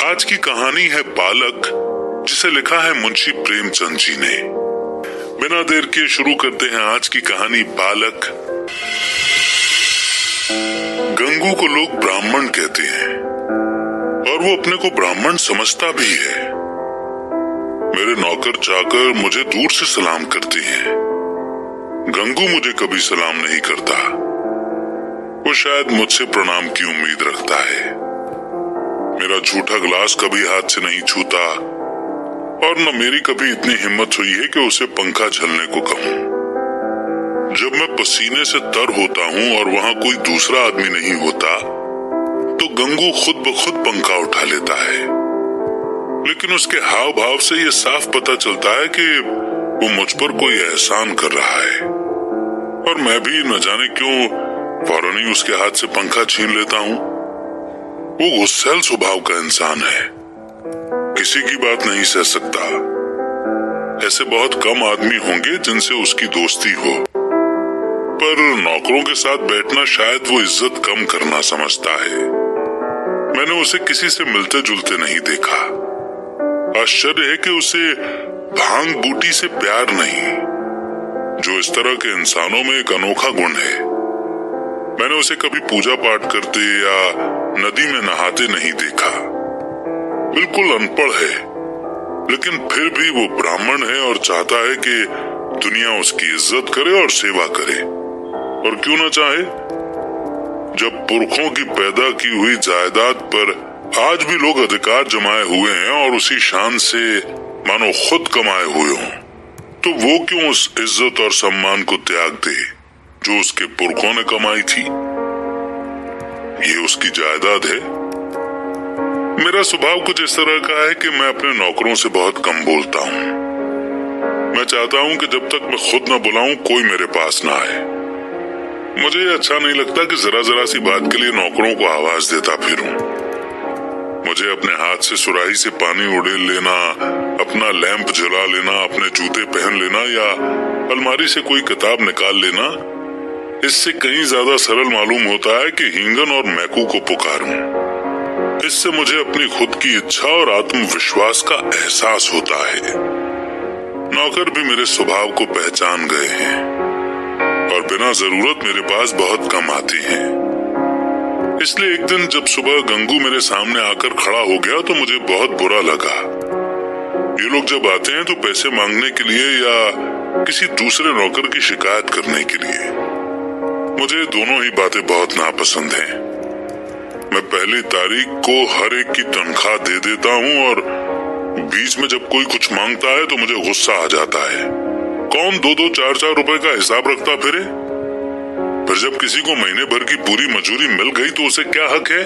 आज की कहानी है बालक, जिसे लिखा है मुंशी प्रेमचंद जी ने। बिना देर किए शुरू करते हैं आज की कहानी बालक। गंगू को लोग ब्राह्मण कहते हैं और वो अपने को ब्राह्मण समझता भी है। मेरे नौकर चाकर मुझे दूर से सलाम करते हैं। गंगू मुझे कभी सलाम नहीं करता। वो शायद मुझसे प्रणाम की उम्मीद रखता है। मेरा झूठा गिलास कभी हाथ से नहीं छूता और न मेरी कभी इतनी हिम्मत हुई है कि उसे पंखा झलने को कहूं। जब मैं पसीने से तर होता हूं और वहां कोई दूसरा आदमी नहीं होता तो गंगू खुद ब खुद पंखा उठा लेता है, लेकिन उसके हाव भाव से यह साफ पता चलता है कि वो मुझ पर कोई एहसान कर रहा है। और मैं भी न जाने क्यों फौरन ही उसके हाथ से पंखा छीन लेता हूं। वो गुस्सैल स्वभाव का इंसान है, किसी की बात नहीं सह सकता। ऐसे बहुत कम आदमी होंगे जिनसे उसकी दोस्ती हो, पर नौकरों के साथ बैठना शायद वो इज्जत कम करना समझता है। मैंने उसे किसी से मिलते जुलते नहीं देखा। आश्चर्य है कि उसे भांग बूटी से प्यार नहीं, जो इस तरह के इंसानों में एक अनोखा गुण है। मैंने उसे कभी पूजा पाठ करते या नदी में नहाते नहीं देखा। बिल्कुल अनपढ़ है, लेकिन फिर भी वो ब्राह्मण है और चाहता है कि दुनिया उसकी इज्जत करे और सेवा करे। और क्यों न चाहे, जब पुरखों की पैदा की हुई जायदाद पर आज भी लोग अधिकार जमाए हुए हैं और उसी शान से मानो खुद कमाए हुए हों, तो वो क्यों उस इज्जत और सम्मान को त्याग दे जो उसके पुरखों ने कमाई थी। ये उसकी जायदाद है। मेरा स्वभाव कुछ इस तरह का है कि मैं अपने नौकरों से बहुत कम बोलता हूँ। मैं चाहता हूँ कि जब तक मैं खुद न बुलाऊं कोई मेरे पास ना आए। मुझे अच्छा नहीं लगता कि जरा सी बात के लिए नौकरों को आवाज देता फिरूं। मुझे अपने हाथ से सुराही से पानी उड़ेल लेना, अपना लैंप जला लेना, अपने जूते पहन लेना या अलमारी से कोई किताब निकाल लेना, इससे कहीं ज्यादा सरल मालूम होता है कि हिंगन और मैकू को पुकारूं। इससे मुझे अपनी खुद की इच्छा और आत्मविश्वास का एहसास होता है। नौकर भी मेरे स्वभाव को पहचान गए हैं और बिना जरूरत मेरे पास बहुत कम आते हैं। इसलिए एक दिन जब सुबह गंगू मेरे सामने आकर खड़ा हो गया तो मुझे बहुत बुरा लगा। ये लोग जब आते हैं तो पैसे मांगने के लिए या किसी दूसरे नौकर की शिकायत करने के लिए। मुझे दोनों ही बातें बहुत नापसंद हैं। मैं पहली तारीख को हर एक की तनख्वाह दे देता हूँ और बीच में जब कोई कुछ मांगता है तो मुझे गुस्सा आ जाता है। कौन 2-2, 4-4 रुपए का हिसाब रखता फिरे? फिर जब किसी को महीने भर की पूरी मजूरी मिल गई तो उसे क्या हक है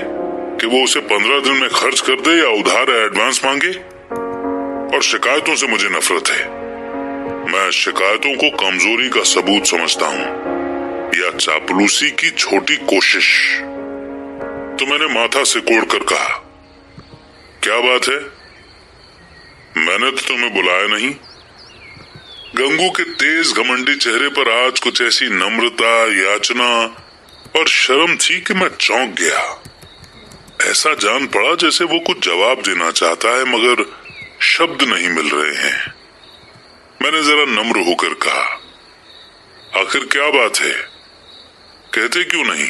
कि वो उसे 15 दिन में खर्च कर दे या उधार या एडवांस मांगे? और शिकायतों से मुझे नफरत है। मैं शिकायतों को कमजोरी का सबूत समझता हूँ या चापलूसी की छोटी कोशिश। तो मैंने माथा सिकोड़ कर कहा, क्या बात है? मैंने तो तुम्हें बुलाया नहीं। गंगू के तेज घमंडी चेहरे पर आज कुछ ऐसी नम्रता, याचना और शर्म थी कि मैं चौंक गया। ऐसा जान पड़ा जैसे वो कुछ जवाब देना चाहता है मगर शब्द नहीं मिल रहे हैं। मैंने जरा नम्र होकर कहा, आखिर क्या बात है? कहते क्यों नहीं?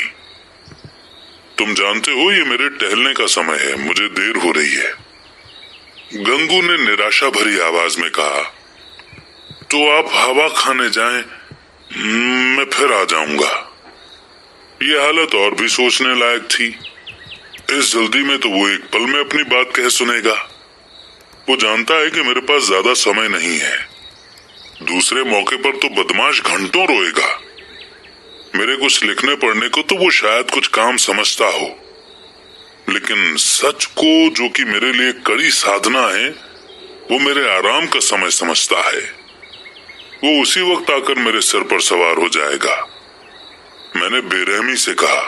तुम जानते हो ये मेरे टहलने का समय है, मुझे देर हो रही है। गंगू ने निराशा भरी आवाज में कहा, तो आप हवा खाने जाएं, मैं फिर आ जाऊंगा। ये हालत और भी सोचने लायक थी। इस जल्दी में तो वो एक पल में अपनी बात कह सुनेगा। वो जानता है कि मेरे पास ज्यादा समय नहीं है। दूसरे मौके पर तो बदमाश घंटों रोएगा। मेरे कुछ लिखने पढ़ने को तो वो शायद कुछ काम समझता हो, लेकिन सच को, जो कि मेरे लिए कड़ी साधना है, वो मेरे आराम का समय समझता है। वो उसी वक्त आकर मेरे सिर पर सवार हो जाएगा। मैंने बेरहमी से कहा,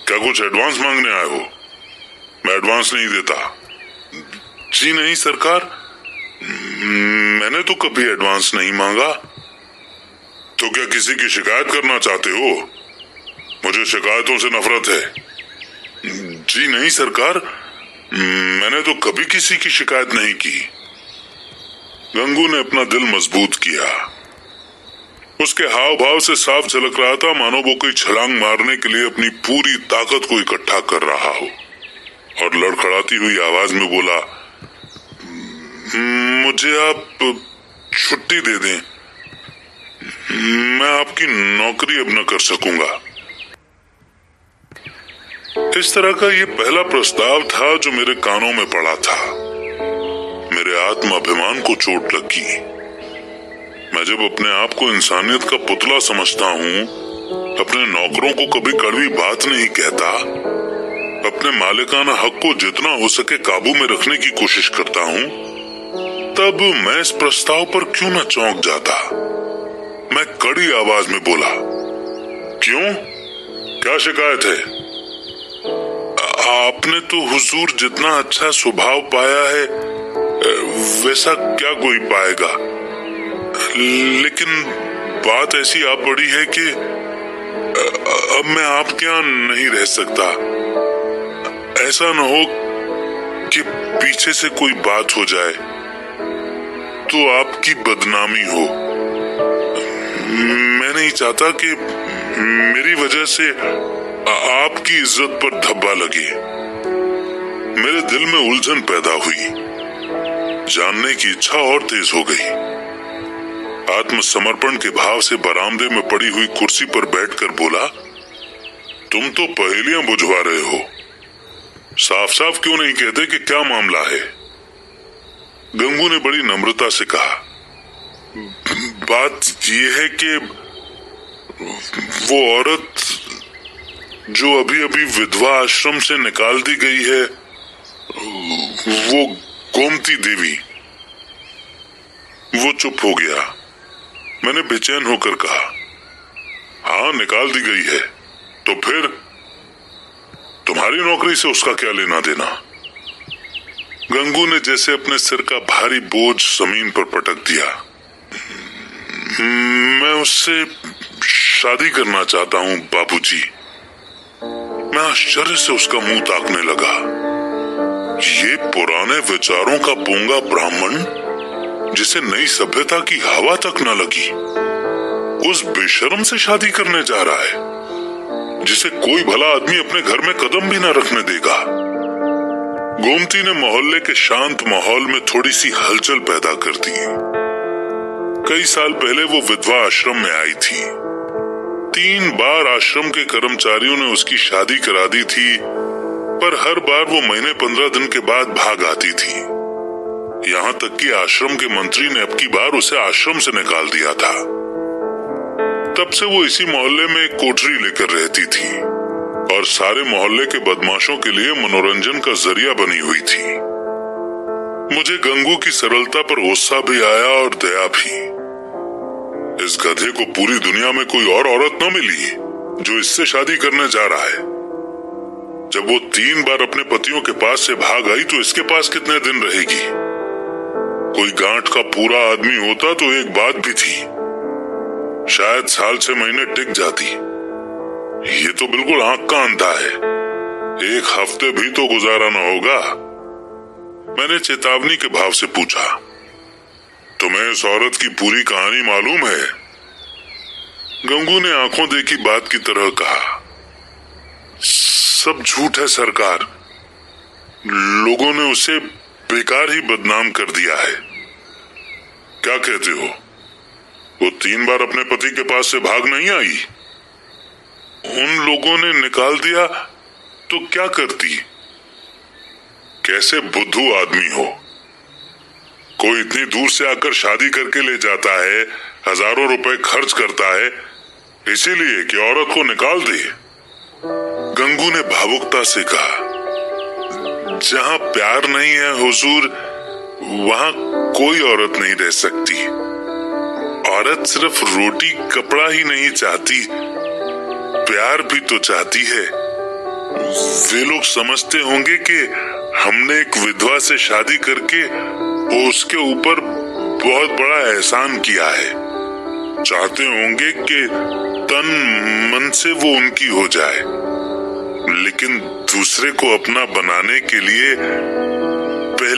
क्या कुछ एडवांस मांगने आए हो? मैं एडवांस नहीं देता। जी नहीं सरकार, मैंने तो कभी एडवांस नहीं मांगा। तो क्या किसी की शिकायत करना चाहते हो? मुझे शिकायतों से नफरत है। जी नहीं सरकार, मैंने तो कभी किसी की शिकायत नहीं की। गंगू ने अपना दिल मजबूत किया। उसके हाव भाव से साफ झलक रहा था मानो वो कोई छलांग मारने के लिए अपनी पूरी ताकत को इकट्ठा कर रहा हो, और लड़खड़ाती हुई आवाज में बोला, मुझे आप छुट्टी दे दें, मैं आपकी नौकरी अब न कर सकूंगा। इस तरह का ये पहला प्रस्ताव था जो मेरे कानों में पड़ा था। मेरे आत्माभिमान को चोट लगी। मैं जब अपने आप को इंसानियत का पुतला समझता हूँ, अपने नौकरों को कभी कड़वी बात नहीं कहता, अपने मालिकाना हक को जितना हो सके काबू में रखने की कोशिश करता हूँ, तब मैं इस प्रस्ताव पर क्यों न चौंक जाता। मैं कड़ी आवाज में बोला, क्यों, क्या शिकायत है? आपने तो हुजूर जितना अच्छा स्वभाव पाया है वैसा क्या कोई पाएगा, लेकिन बात ऐसी आ पड़ी है कि अब मैं आपके यहाँ नहीं रह सकता। ऐसा न हो कि पीछे से कोई बात हो जाए तो आपकी बदनामी हो। मैं नहीं चाहता कि मेरी वजह से आपकी इज्जत पर धब्बा लगे। मेरे दिल में उलझन पैदा हुई, जानने की इच्छा और तेज हो गई। आत्मसमर्पण के भाव से बरामदे में पड़ी हुई कुर्सी पर बैठकर बोला, तुम तो पहेलियां बुझवा रहे हो, साफ साफ क्यों नहीं कहते कि क्या मामला है? गंगू ने बड़ी नम्रता से कहा, बात यह है कि वो औरत जो अभी अभी विधवा आश्रम से निकाल दी गई है, वो गोमती देवी। वो चुप हो गया। मैंने बेचैन होकर कहा, हाँ निकाल दी गई है, तो फिर तुम्हारी नौकरी से उसका क्या लेना देना? गंगू ने जैसे अपने सिर का भारी बोझ जमीन पर पटक दिया। मैं उससे शादी करना चाहता हूँ बाबूजी। मैं आश्चर्य से उसका मुंह ताकने लगा। ये पुराने विचारों का पोंगा ब्राह्मण जिसे नई सभ्यता की हवा तक न लगी, उस बेशर्म से शादी करने जा रहा है जिसे कोई भला आदमी अपने घर में कदम भी न रखने देगा। गोमती ने मोहल्ले के शांत माहौल में थोड़ी सी हलचल पैदा कर दी। कई साल पहले वो विधवा आश्रम में आई थी। 3 बार आश्रम के कर्मचारियों ने उसकी शादी करा दी थी, पर हर बार वो महीने 15 दिन के बाद भाग आती थी। यहाँ तक कि आश्रम के मंत्री ने अब की बार उसे आश्रम से निकाल दिया था। तब से वो इसी मोहल्ले में एक कोठरी लेकर रहती थी और सारे मोहल्ले के बदमाशों के लिए मनोरंजन का जरिया बनी हुई थी। मुझे गंगू की सरलता पर गुस्सा भी आया और दया भी। इस गधे को पूरी दुनिया में कोई और औरत न मिली जो इससे शादी करने जा रहा है। जब वो 3 बार अपने पतियों के पास से भाग आई तो इसके पास कितने दिन रहेगी? कोई गांठ का पूरा आदमी होता तो एक बात भी थी, शायद साल 6 महीने टिक जाती। ये तो बिल्कुल आंख का अंधा है, 1 हफ्ते भी तो गुजारा न होगा। मैंने चेतावनी के भाव से पूछा, तुम्हें इस औरत की पूरी कहानी मालूम है? गंगू ने आंखों देखी बात की तरह कहा, सब झूठ है सरकार। लोगों ने उसे बेकार ही बदनाम कर दिया है। क्या कहते हो? वो 3 बार अपने पति के पास से भाग नहीं आई? उन लोगों ने निकाल दिया तो क्या करती? कैसे बुद्धू आदमी हो। कोई इतनी दूर से आकर शादी करके ले जाता है, हजारों रुपए खर्च करता है, इसीलिए कि औरत को निकाल दे। गंगू ने भावुकता से कहा, जहां प्यार नहीं है हुजूर, वहां कोई औरत नहीं रह सकती। औरत सिर्फ रोटी कपड़ा ही नहीं चाहती, प्यार भी तो चाहती है। वे लोग समझते होंगे कि हमने एक विधवा से शादी करके उसके ऊपर बहुत बड़ा एहसान किया है। चाहते होंगे कि तन मन से वो उनकी हो जाए, लेकिन दूसरे को अपना बनाने के लिए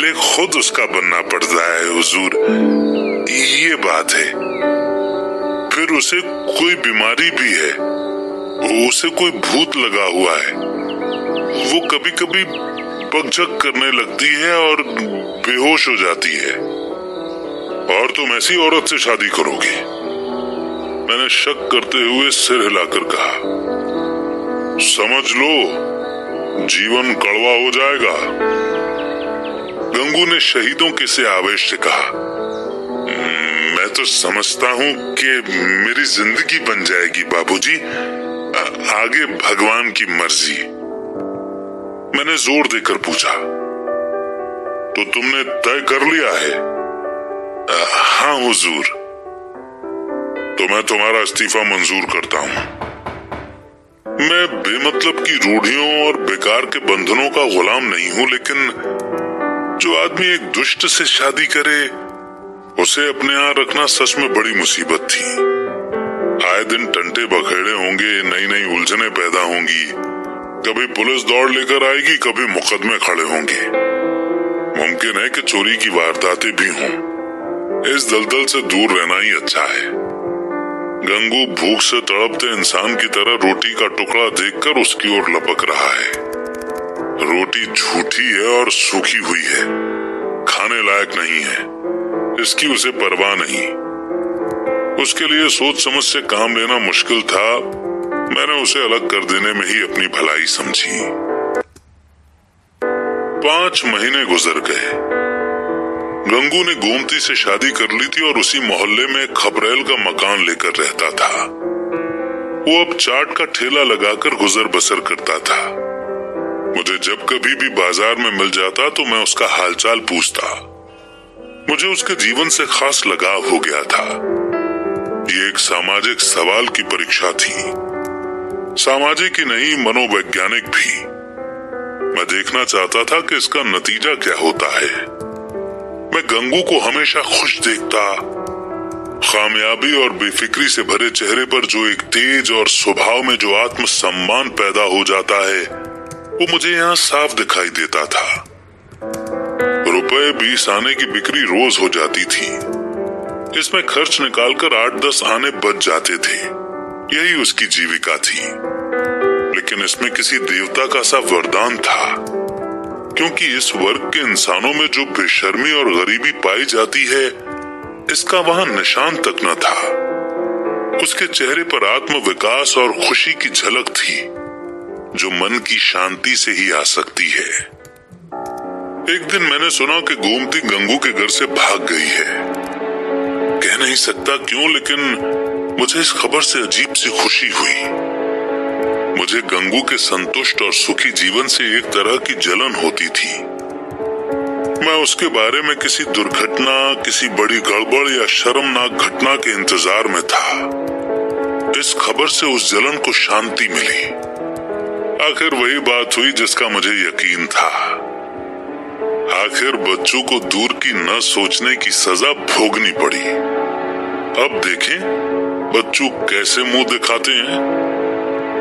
पहले खुद उसका बनना पड़ता है हुजूर, ये बात है। फिर उसे कोई बीमारी भी है, उसे कोई भूत लगा हुआ है, वो कभी कभी पगझक करने लगती है और बेहोश हो जाती है। और तुम ऐसी औरत से शादी करोगे? मैंने शक करते हुए सिर हिलाकर कहा। समझ लो, जीवन कड़वा हो जाएगा। गंगू ने शहीदों के से आवेश से कहा। मैं तो समझता हूँ कि मेरी जिंदगी बन जाएगी बाबूजी, आगे भगवान की मर्जी। मैंने जोर देकर पूछा, तो तुमने तय कर लिया है? हाँ हुजूर। तो मैं तुम्हारा इस्तीफा मंजूर करता हूँ। मैं बेमतलब की रूढ़ियों और बेकार के बंधनों का गुलाम नहीं हूँ, लेकिन जो आदमी एक दुष्ट से शादी करे उसे अपने यहाँ रखना सच में बड़ी मुसीबत थी। आए दिन टंटे बखेड़े होंगे, नई नई उलझने पैदा होंगी, कभी पुलिस दौड़ लेकर आएगी, कभी मुकदमे खड़े होंगे। मुमकिन है कि चोरी की वारदातें भी हों। इस दलदल से दूर रहना ही अच्छा है। गंगू भूख से तड़पते इंसान की तरह रोटी का टुकड़ा देखकर उसकी ओर लपक रहा है। रोटी झूठी है और सूखी हुई है, खाने लायक नहीं है, इसकी उसे परवाह नहीं। उसके लिए सोच समझ से काम लेना मुश्किल था। मैंने उसे अलग कर देने में ही अपनी भलाई समझी। 5 महीने गुजर गए। गंगू ने गोमती से शादी कर ली थी और उसी मोहल्ले में खपरेल का मकान लेकर रहता था। वो अब चाट का ठेला लगाकर गुजर बसर करता था। मुझे जब कभी भी बाजार में मिल जाता तो मैं उसका हालचाल पूछता। मुझे उसके जीवन से खास लगाव हो गया था। ये एक सामाजिक सवाल की परीक्षा थी, सामाजिक ही नहीं मनोवैज्ञानिक भी। मैं देखना चाहता था कि इसका नतीजा क्या होता है। मैं गंगू को हमेशा खुश देखता। कामयाबी और बेफिक्री से भरे चेहरे पर जो एक तेज और स्वभाव में जो आत्मसम्मान पैदा हो जाता है, वो मुझे यहाँ साफ दिखाई देता था। रुपए 20 आने की बिक्री रोज हो जाती थी। इसमें खर्च निकालकर 8-10 आने बच जाते थे। यही उसकी जीविका थी। लेकिन इसमें किसी देवता का सा वरदान था, क्योंकि इस वर्ग के इंसानों में जो बेशर्मी और गरीबी पाई जाती है, इसका वहां निशान तक न था। उसके चेहरे पर आत्मविकास और खुशी की झलक थी, जो मन की शांति से ही आ सकती है। एक दिन मैंने सुना कि गोमती गंगू के घर से भाग गई है। कह नहीं सकता क्यों, लेकिन मुझे इस खबर से अजीब सी खुशी हुई। मुझे गंगू के संतुष्ट और सुखी जीवन से एक तरह की जलन होती थी। मैं उसके बारे में किसी दुर्घटना, किसी बड़ी गड़बड़ या शर्मनाक घटना के इंतजार में था। इस खबर से उस जलन को शांति मिली। आखिर वही बात हुई जिसका मुझे यकीन था। आखिर बच्चों को दूर की न सोचने की सजा भोगनी पड़ी। अब देखें बच्चों कैसे मुंह दिखाते हैं।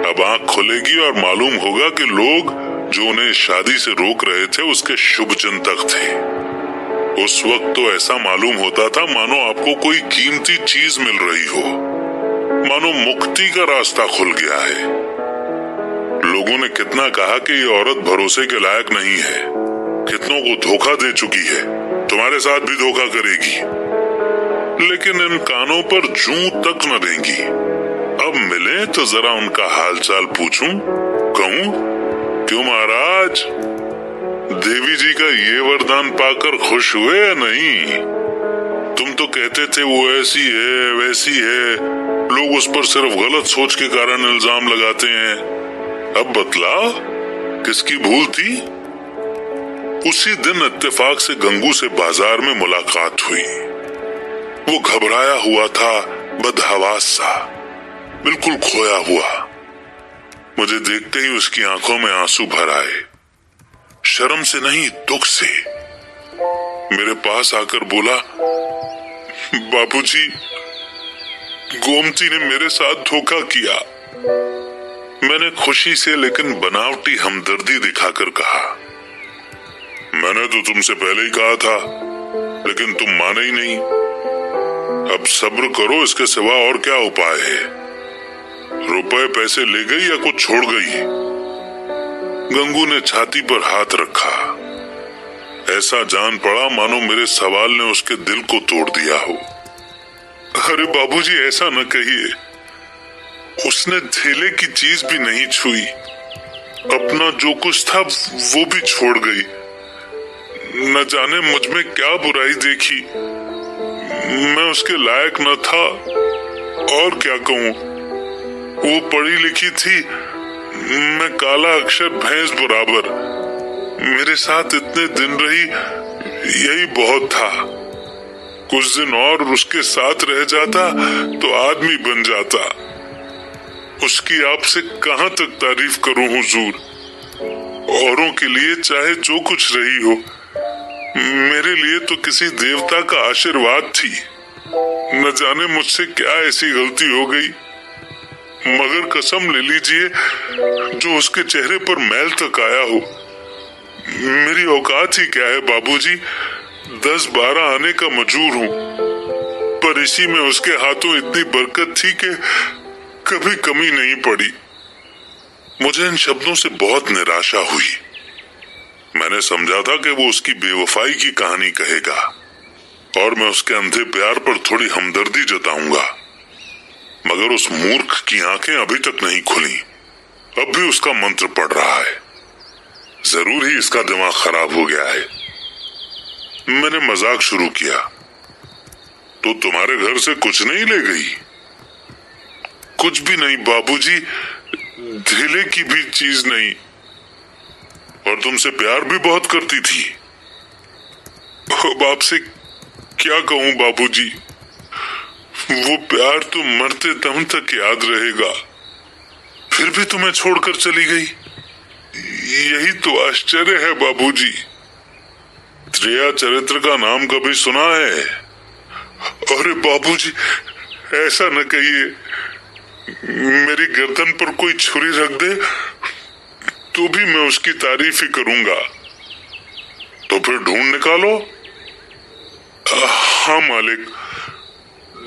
अब आंख खुलेगी और मालूम होगा कि लोग जो उन्हें शादी से रोक रहे थे उसके शुभ चिंतक थे। उस वक्त तो ऐसा मालूम होता था मानो आपको कोई कीमती चीज मिल रही हो, मानो मुक्ति का रास्ता खुल गया है। लोगों ने कितना कहा कि ये औरत भरोसे के लायक नहीं है, कितनों को धोखा दे चुकी है, तुम्हारे साथ भी धोखा करेगी, लेकिन इन कानों पर जूं तक न देंगी। अब मिले तो जरा उनका हालचाल पूछूं, कहूं क्यों महाराज, देवी जी का ये वरदान पाकर खुश हुए या नहीं? तुम तो कहते थे वो ऐसी है वैसी है, लोग उस पर सिर्फ गलत सोच के कारण इल्जाम लगाते हैं। अब बतलाओ किसकी भूल थी? उसी दिन इत्तेफाक से गंगू से बाजार में मुलाकात हुई। वो घबराया हुआ था, बदहवास सा, बिल्कुल खोया हुआ। मुझे देखते ही उसकी आंखों में आंसू भर आए, शर्म से नहीं दुख से। मेरे पास आकर बोला, बाबूजी, गोमती ने मेरे साथ धोखा किया। मैंने खुशी से लेकिन बनावटी हमदर्दी दिखाकर कहा, मैंने तो तुमसे पहले ही कहा था, लेकिन तुम माने ही नहीं। अब सब्र करो, इसके सिवा और क्या उपाय है? रुपए पैसे ले गई या कुछ छोड़ गई? गंगू ने छाती पर हाथ रखा। ऐसा जान पड़ा मानो मेरे सवाल ने उसके दिल को तोड़ दिया हो। अरे बाबूजी, ऐसा न कहिए। उसने थैले की चीज भी नहीं छुई। अपना जो कुछ था वो भी छोड़ गई। न जाने मुझ में क्या बुराई देखी। मैं उसके लायक न था, और क्या कहूं। वो पढ़ी लिखी थी, मैं काला अक्षर भैंस बराबर। मेरे साथ इतने दिन रही, यही बहुत था। कुछ दिन और उसके साथ रह जाता तो आदमी बन जाता। उसकी आपसे कहां तक तारीफ करूं हुजूर। औरों के लिए चाहे जो कुछ रही हो, मेरे लिए तो किसी देवता का आशीर्वाद थी। न जाने मुझसे क्या ऐसी गलती हो गई, मगर कसम ले लीजिए, जो उसके चेहरे पर मैल तक आया हो। मेरी औकात ही क्या है बाबूजी, 10-12 आने का मजूर हूँ, पर इसी में उसके हाथों इतनी बरकत थी कि कभी कमी नहीं पड़ी। मुझे इन शब्दों से बहुत निराशा हुई। मैंने समझा था कि वो उसकी बेवफाई की कहानी कहेगा और मैं उसके अंधे प्यार पर थोड़ी हमदर्दी जताऊंगा, मगर उस मूर्ख की आंखें अभी तक नहीं खुली। अब भी उसका मंत्र पढ़ रहा है। जरूर ही इसका दिमाग खराब हो गया है। मैंने मजाक शुरू किया, तो तुम्हारे घर से कुछ नहीं ले गई? कुछ भी नहीं बाबूजी, धेले की भी चीज नहीं। और तुमसे प्यार भी बहुत करती थी। अब आपसे क्या कहूं बाबूजी, वो प्यार तो मरते दम तक याद रहेगा। फिर भी तुम्हें छोड़कर चली गई, यही तो आश्चर्य है बाबूजी। त्रिया चरित्र का नाम कभी सुना है? अरे बाबूजी, ऐसा न कहिए। मेरी गर्दन पर कोई छुरी रख दे तो भी मैं उसकी तारीफ ही करूंगा। तो फिर ढूंढ निकालो। हाँ मालिक,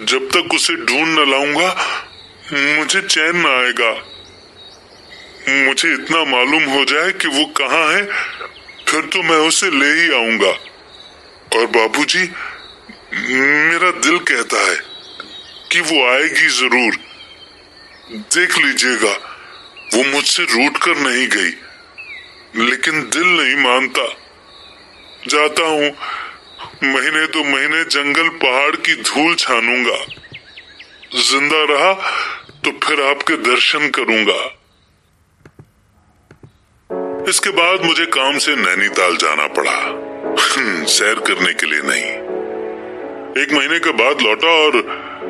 जब तक उसे ढूंढ न लाऊंगा मुझे चैन न आएगा। मुझे इतना मालूम हो जाए कि वो कहाँ है, फिर तो मैं उसे ले ही आऊंगा। और बाबूजी, मेरा दिल कहता है कि वो आएगी जरूर। देख लीजिएगा, वो मुझसे रूठ कर नहीं गई, लेकिन दिल नहीं मानता। जाता हूँ, महीने 2 महीने जंगल पहाड़ की धूल छानूंगा। जिंदा रहा तो फिर आपके दर्शन करूंगा। इसके बाद मुझे काम से नैनीताल जाना पड़ा, सैर करने के लिए नहीं। 1 महीने के बाद लौटा और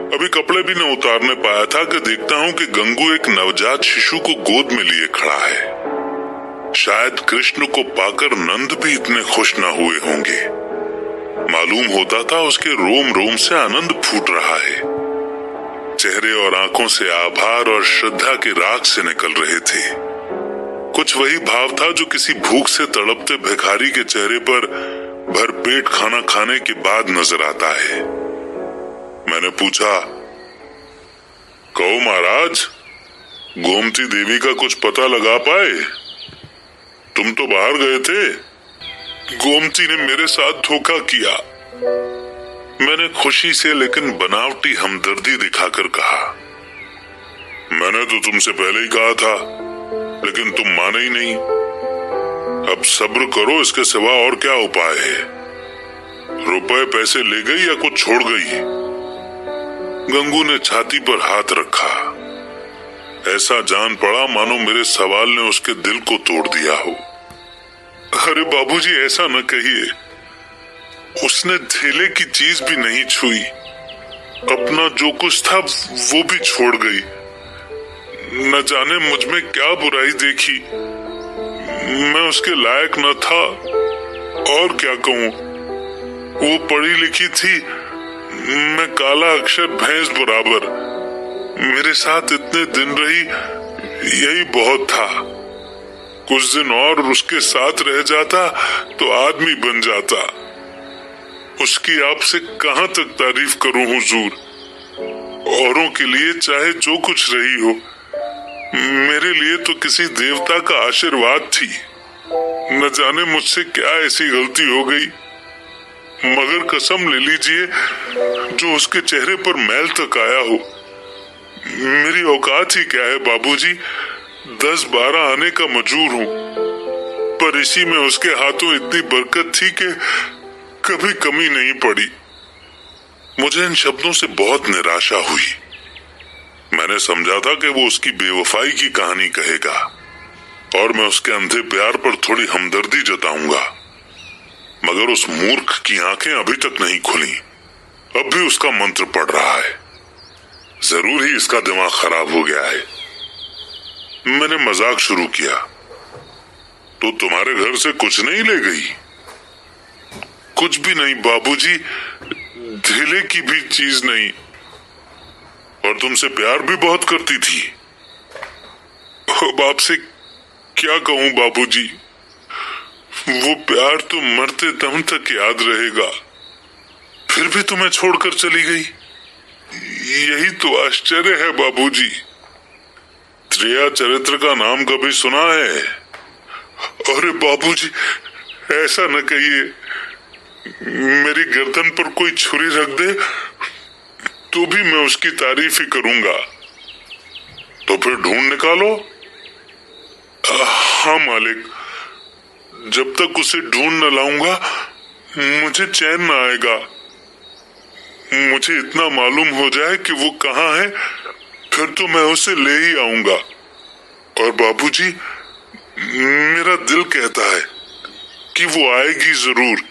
अभी कपड़े भी न उतारने पाया था कि देखता हूं कि गंगू एक नवजात शिशु को गोद में लिए खड़ा है। शायद कृष्ण को पाकर नंद भी इतने खुश न हुए होंगे। मालूम होता था उसके रोम रोम से आनंद फूट रहा है। चेहरे और आंखों से आभार और श्रद्धा के राग से निकल रहे थे। कुछ वही भाव था जो किसी भूख से तड़पते भिखारी के चेहरे पर भरपेट खाना खाने के बाद नजर आता है। मैंने पूछा, कहो महाराज, गोमती देवी का कुछ पता लगा पाए? तुम तो बाहर गए थे। गोमती ने मेरे साथ धोखा किया। मैंने खुशी से लेकिन बनावटी हमदर्दी दिखाकर कहा, मैंने तो तुमसे पहले ही कहा था, लेकिन तुम माने ही नहीं। अब सब्र करो, इसके सिवा और क्या उपाय है? रुपए पैसे ले गई या कुछ छोड़ गई? गंगू ने छाती पर हाथ रखा। ऐसा जान पड़ा मानो मेरे सवाल ने उसके दिल को तोड़ दिया हो। अरे बाबूजी, ऐसा न कहिए। उसने थैले की चीज भी नहीं छुई। अपना जो कुछ था वो भी छोड़ गई। न जाने मुझ में क्या बुराई देखी। मैं उसके लायक न था, और क्या कहूं। वो पढ़ी लिखी थी, मैं काला अक्षर भैंस बराबर। मेरे साथ इतने दिन रही, यही बहुत था। कुछ दिन और उसके साथ रह जाता तो आदमी बन जाता। उसकी आपसे कहां तक तारीफ करूं हुजूर। औरों के लिए चाहे जो कुछ रही हो, मेरे लिए तो किसी देवता का आशीर्वाद थी। न जाने मुझसे क्या ऐसी गलती हो गई, मगर कसम ले लीजिए जो उसके चेहरे पर मैल तक आया हो। मेरी औकात ही क्या है बाबूजी, 10-12 आने का मजूर हूँ, पर इसी में उसके हाथों इतनी बरकत थी कि कभी कमी नहीं पड़ी। मुझे इन शब्दों से बहुत निराशा हुई। मैंने समझा था कि वो उसकी बेवफाई की कहानी कहेगा और मैं उसके अंधे प्यार पर थोड़ी हमदर्दी जताऊंगा, मगर उस मूर्ख की आंखें अभी तक नहीं खुली। अब भी उसका मंत्र पढ़ रहा है। जरूर ही इसका दिमाग खराब हो गया है। मैंने मजाक शुरू किया, तो तुम्हारे घर से कुछ नहीं ले गई? कुछ भी नहीं बाबूजी, ढीले की भी चीज नहीं। और तुमसे प्यार भी बहुत करती थी। अब आपसे क्या कहूं बाबूजी, वो प्यार तो मरते दम तक याद रहेगा। फिर भी तुम्हें छोड़कर चली गई, यही तो आश्चर्य है बाबूजी। त्रिया चरित्र का नाम कभी सुना है? अरे बाबूजी, ऐसा न कहिए। मेरी गर्दन पर कोई छुरी रख दे तो भी मैं उसकी तारीफ ही करूंगा। तो फिर ढूंढ निकालो। हाँ मालिक, जब तक उसे ढूंढ न लाऊंगा मुझे चैन न आएगा। मुझे इतना मालूम हो जाए कि वो कहाँ है, फिर तो मैं उसे ले ही आऊंगा। और बाबूजी, मेरा दिल कहता है कि वो आएगी जरूर।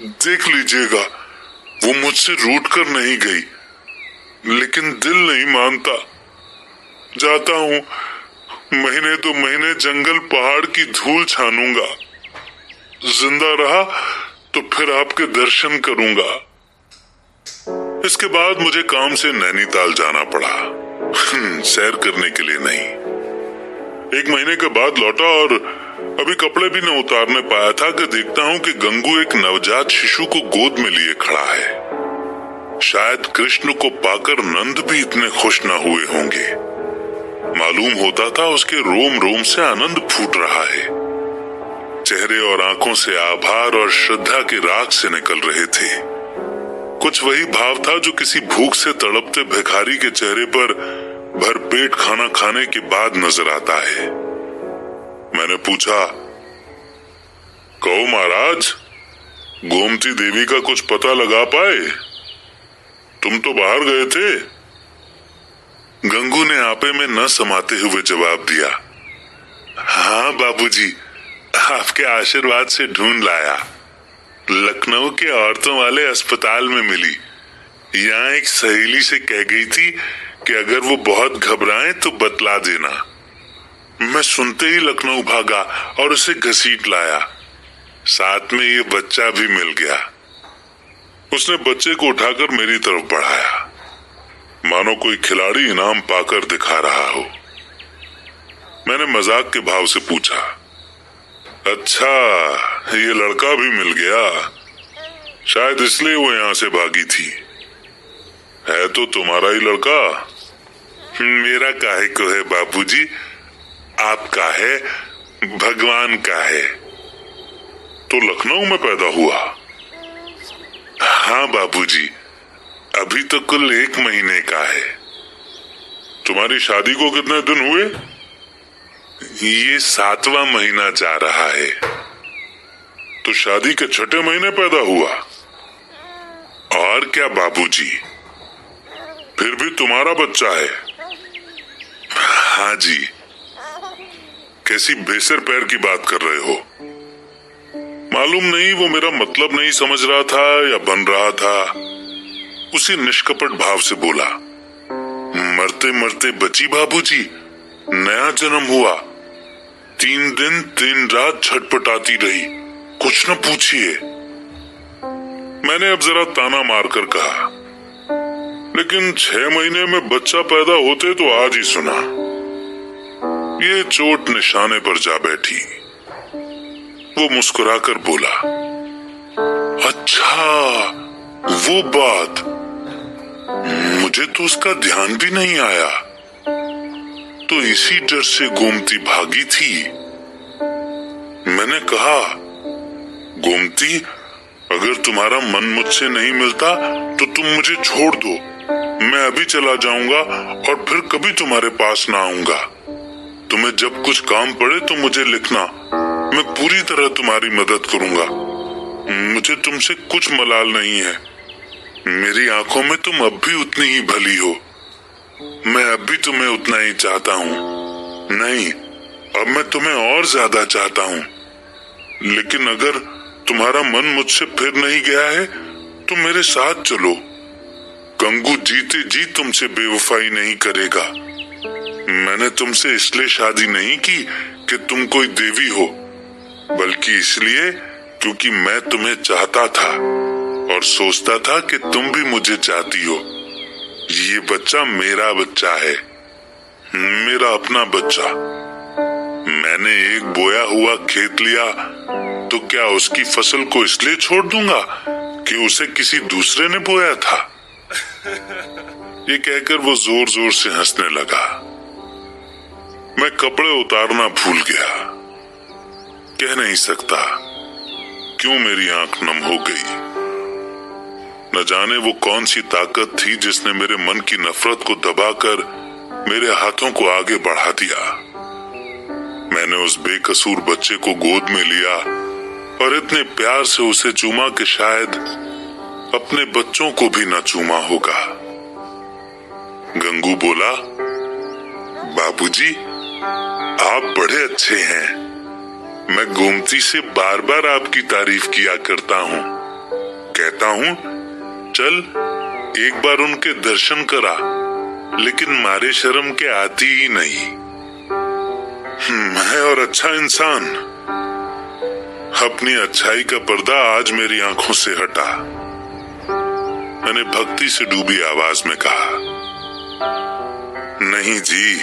देख लीजिएगा, वो मुझसे रूठ कर नहीं गई, लेकिन दिल नहीं मानता। जाता हूं, महीने 2 महीने जंगल पहाड़ की धूल छानूंगा। जिंदा रहा तो फिर आपके दर्शन करूंगा। इसके बाद मुझे काम से नैनीताल जाना पड़ा, सैर करने के लिए नहीं। 1 महीने के बाद लौटा और अभी कपड़े भी न उतारने पाया था कि देखता हूं कि गंगू एक नवजात शिशु को गोद में लिए खड़ा है। शायद कृष्ण को पाकर नंद भी इतने खुश न हुए होंगे। मालूम होता था उसके रोम रोम से आनंद फूट रहा है। चेहरे और आंखों से आभार और श्रद्धा के राग से निकल रहे थे। कुछ वही भाव था जो किसी भूख से तड़पते भिखारी के चेहरे पर भरपेट खाना खाने के बाद नजर आता है। मैंने पूछा, कहो महाराज, गोमती देवी का कुछ पता लगा पाए? तुम तो बाहर गए थे। गंगू ने आपे में न समाते हुए जवाब दिया, हाँ बाबूजी, आपके आशीर्वाद से ढूंढ लाया। लखनऊ के औरतों वाले अस्पताल में मिली। यहाँ एक सहेली से कह गई थी कि अगर वो बहुत घबराएं तो बतला देना। मैं सुनते ही लखनऊ भागा और उसे घसीट लाया। साथ में ये बच्चा भी मिल गया। उसने बच्चे को उठाकर मेरी तरफ बढ़ाया, मानो कोई खिलाड़ी इनाम पाकर दिखा रहा हो। मैंने मजाक के भाव से पूछा, अच्छा, ये लड़का भी मिल गया? शायद इसलिए वो यहाँ से भागी थी। है तो तुम्हारा ही लड़का। मेरा काहे को है बाबूजी, आपका है, भगवान का है। तो लखनऊ में पैदा हुआ? हाँ बाबूजी, अभी तो कुल 1 महीने का है। तुम्हारी शादी को कितने दिन हुए? ये 7वां महीना जा रहा है। तो शादी के 6ठे महीने पैदा हुआ? और क्या बाबूजी, फिर भी तुम्हारा बच्चा है। हाँ जी। कैसी बेसर पैर की बात कर रहे हो? मालूम नहीं वो मेरा मतलब नहीं समझ रहा था या बन रहा था। उसी निष्कपट भाव से बोला, मरते मरते बची बाबूजी, नया जन्म हुआ। 3 दिन 3 रात छटपटाती रही, कुछ न पूछिए। मैंने अब जरा ताना मारकर कहा, लेकिन 6 महीने में बच्चा पैदा होते तो आज ही सुना। ये चोट निशाने पर जा बैठी। वो मुस्कुराकर बोला, अच्छा वो बात, मुझे तो उसका ध्यान भी नहीं आया। तो इसी डर से गोमती भागी थी। मैंने कहा, गोमती, अगर तुम्हारा मन मुझसे नहीं मिलता तो तुम मुझे छोड़ दो। मैं अभी चला जाऊंगा और फिर कभी तुम्हारे पास ना आऊंगा। तुम्हें जब कुछ काम पड़े तो मुझे लिखना, मैं पूरी तरह तुम्हारी मदद करूंगा। मुझे तुमसे कुछ मलाल नहीं है। मेरी आंखों में तुम अब भी उतनी ही भली हो। मैं अब भी तुम्हें उतना ही चाहता हूँ। नहीं, अब मैं तुम्हें और ज्यादा चाहता हूँ। लेकिन अगर तुम्हारा मन मुझसे फिर नहीं गया है तो मेरे साथ चलो। गंगू जीते जी तुमसे बेवफाई नहीं करेगा। मैंने तुमसे इसलिए शादी नहीं की कि तुम कोई देवी हो, बल्कि इसलिए क्योंकि मैं तुम्हें चाहता था और सोचता था कि तुम भी मुझे चाहती हो। ये बच्चा मेरा बच्चा है, मेरा अपना बच्चा। मैंने एक बोया हुआ खेत लिया तो क्या उसकी फसल को इसलिए छोड़ दूंगा कि उसे किसी दूसरे ने बोया था? ये कहकर वो जोर जोर से हंसने लगा। मैं कपड़े उतारना भूल गया। कह नहीं सकता क्यों मेरी आंख नम हो गई। न जाने वो कौन सी ताकत थी जिसने मेरे मन की नफरत को दबाकर मेरे हाथों को आगे बढ़ा दिया। मैंने उस बेकसूर बच्चे को गोद में लिया और इतने प्यार से उसे चूमा कि शायद अपने बच्चों को भी न चूमा होगा। गंगू बोला, बाबूजी, आप बड़े अच्छे हैं। मैं गोमती से बार बार आपकी तारीफ किया करता हूँ। कहता हूँ, चल एक बार उनके दर्शन करा, लेकिन मारे शर्म के आती ही नहीं। मैं और अच्छा इंसान। अपनी अच्छाई का पर्दा आज मेरी आंखों से हटा। मैंने भक्ति से डूबी आवाज में कहा, नहीं जी,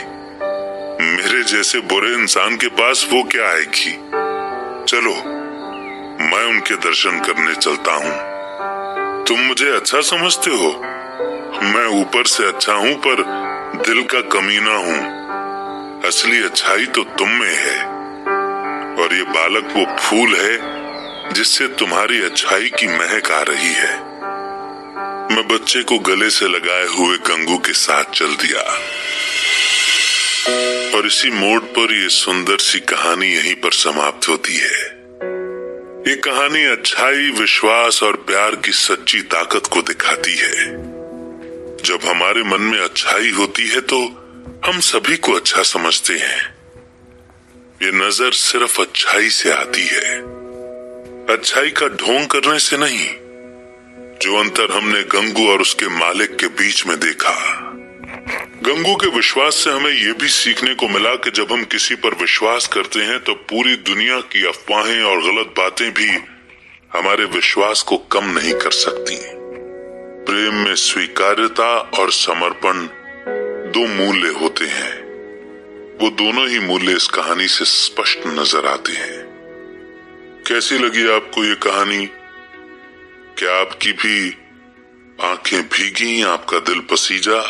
मेरे जैसे बुरे इंसान के पास वो क्या आएगी। चलो मैं उनके दर्शन करने चलता हूँ। तुम मुझे अच्छा समझते हो। मैं ऊपर से अच्छा हूँ पर दिल का कमीना हूँ। असली अच्छाई तो तुम में है और ये बालक वो फूल है जिससे तुम्हारी अच्छाई की महक आ रही है। मैं बच्चे को गले से लगाए हुए गंगू के साथ चल दिया और इसी मोड़ पर ये सुंदर सी कहानी यहीं पर समाप्त होती है। ये कहानी अच्छाई, विश्वास और प्यार की सच्ची ताकत को दिखाती है। जब हमारे मन में अच्छाई होती है तो हम सभी को अच्छा समझते हैं। ये नजर सिर्फ अच्छाई से आती है, अच्छाई का ढोंग करने से नहीं। जो अंतर हमने गंगू और उसके मालिक के बीच में देखा, गंगू के विश्वास से हमें यह भी सीखने को मिला कि जब हम किसी पर विश्वास करते हैं तो पूरी दुनिया की अफवाहें और गलत बातें भी हमारे विश्वास को कम नहीं कर सकती। प्रेम में स्वीकार्यता और समर्पण दो मूल्य होते हैं। वो दोनों ही मूल्य इस कहानी से स्पष्ट नजर आते हैं। कैसी लगी आपको ये कहानी? क्या आपकी भी आंखें भीगी, आपका दिल पसीजा?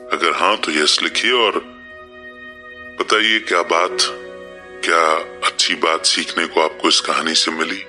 अगर हाँ तो यस लिखिए और बताइए क्या अच्छी बात सीखने को आपको इस कहानी से मिली।